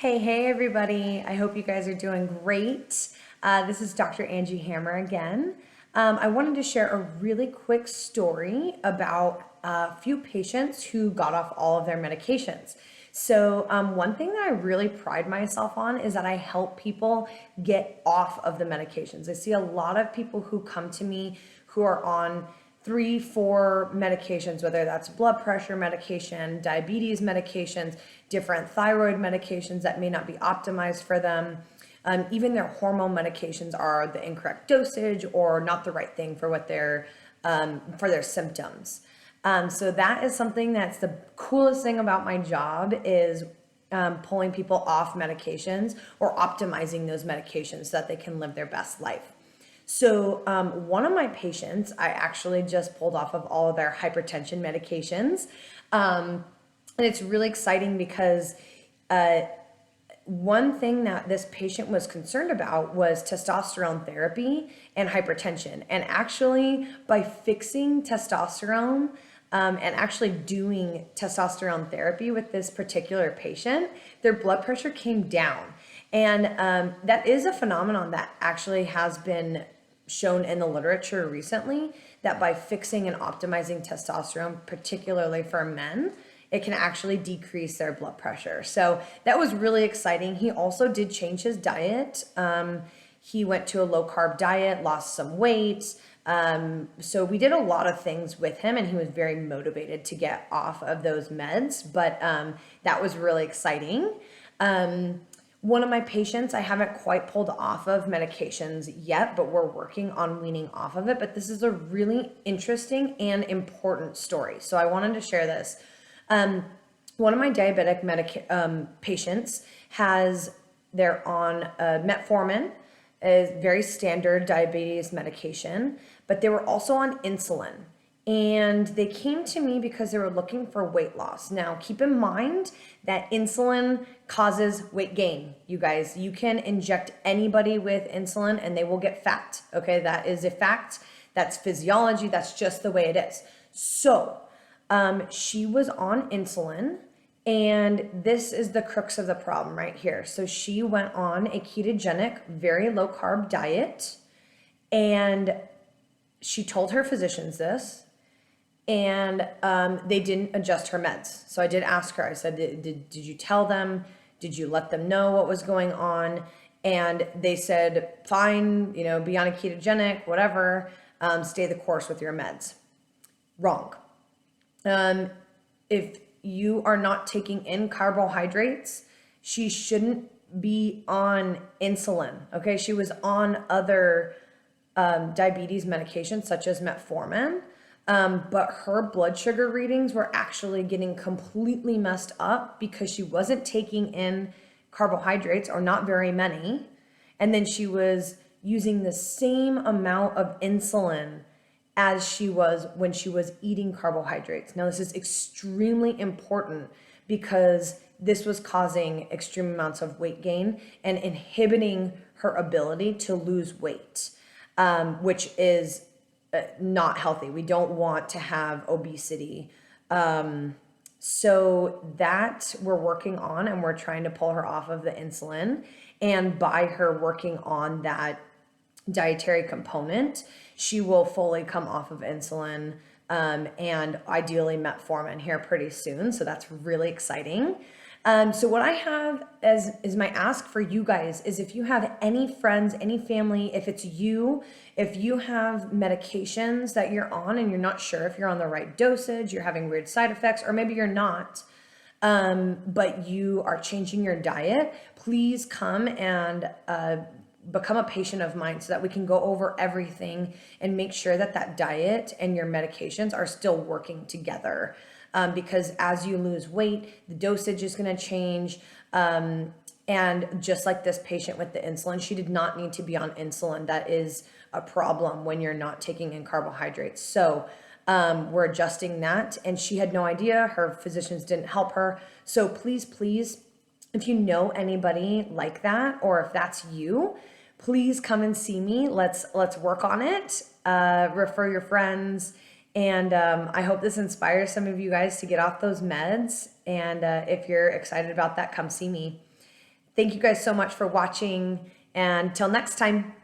Hey, everybody. I hope you guys are doing great. This is Dr. Angie Hammer again. I wanted to share a really quick story about a few patients who got off all of their medications. So, one thing that I really pride myself on is that I help people get off of the medications. I see a lot of people who come to me who are on 3, 4 medications, whether that's blood pressure medication, diabetes medications, different thyroid medications that may not be optimized for them. Even their hormone medications are the incorrect dosage or not the right thing for what for their symptoms. So that is something that's the coolest thing about my job is pulling people off medications or optimizing those medications so that they can live their best life. So one of my patients, I actually just pulled off of all of their hypertension medications. And it's really exciting because one thing that this patient was concerned about was testosterone therapy and hypertension. And actually, by fixing testosterone and actually doing testosterone therapy with this particular patient, their blood pressure came down. And that is a phenomenon that actually has been shown in the literature recently, that by fixing and optimizing testosterone, particularly for men, it can actually decrease their blood pressure. So that was really exciting. He also did change his diet. He went to a low carb diet, lost some weight. So we did a lot of things with him, and he was very motivated to get off of those meds. But that was really exciting. One of my patients, I haven't quite pulled off of medications yet, but we're working on weaning off of it. But this is a really interesting and important story. So I wanted to share this. One of my diabetic patients they're on metformin, a very standard diabetes medication, but they were also on insulin. And they came to me because they were looking for weight loss. Now, keep in mind that insulin causes weight gain. You guys, you can inject anybody with insulin and they will get fat. Okay, that is a fact. That's physiology. That's just the way it is. So, she was on insulin, and this is the crux of the problem right here. So she went on a ketogenic, very low carb diet, and she told her physicians this, and they didn't adjust her meds. So I did ask her, I said, did you tell them? Did you let them know what was going on? And they said, fine, be on a ketogenic, whatever, stay the course with your meds. Wrong. If you are not taking in carbohydrates, she shouldn't be on insulin. Okay. She was on other diabetes medications such as metformin. But her blood sugar readings were actually getting completely messed up because she wasn't taking in carbohydrates, or not very many. And then she was using the same amount of insulin as she was when she was eating carbohydrates. Now, this is extremely important because this was causing extreme amounts of weight gain and inhibiting her ability to lose weight, which is not healthy. We don't want to have obesity. So that we're working on, and we're trying to pull her off of the insulin. And by her working on that dietary component, she will fully come off of insulin and ideally metformin here pretty soon. So that's really exciting. So what I have is my ask for you guys is, if you have any friends, any family, if it's you, if you have medications that you're on and you're not sure if you're on the right dosage, you're having weird side effects, or maybe you're not, but you are changing your diet, please come and become a patient of mine so that we can go over everything and make sure that that diet and your medications are still working together. Because as you lose weight, the dosage is going to change. And just like this patient with the insulin, she did not need to be on insulin. That is a problem when you're not taking in carbohydrates. So we're adjusting that. And she had no idea. Her physicians didn't help her. So please, if you know anybody like that, or if that's you, please come and see me. Let's work on it. Refer your friends. And I hope this inspires some of you guys to get off those meds. And if you're excited about that, come see me. Thank you guys so much for watching, and till next time.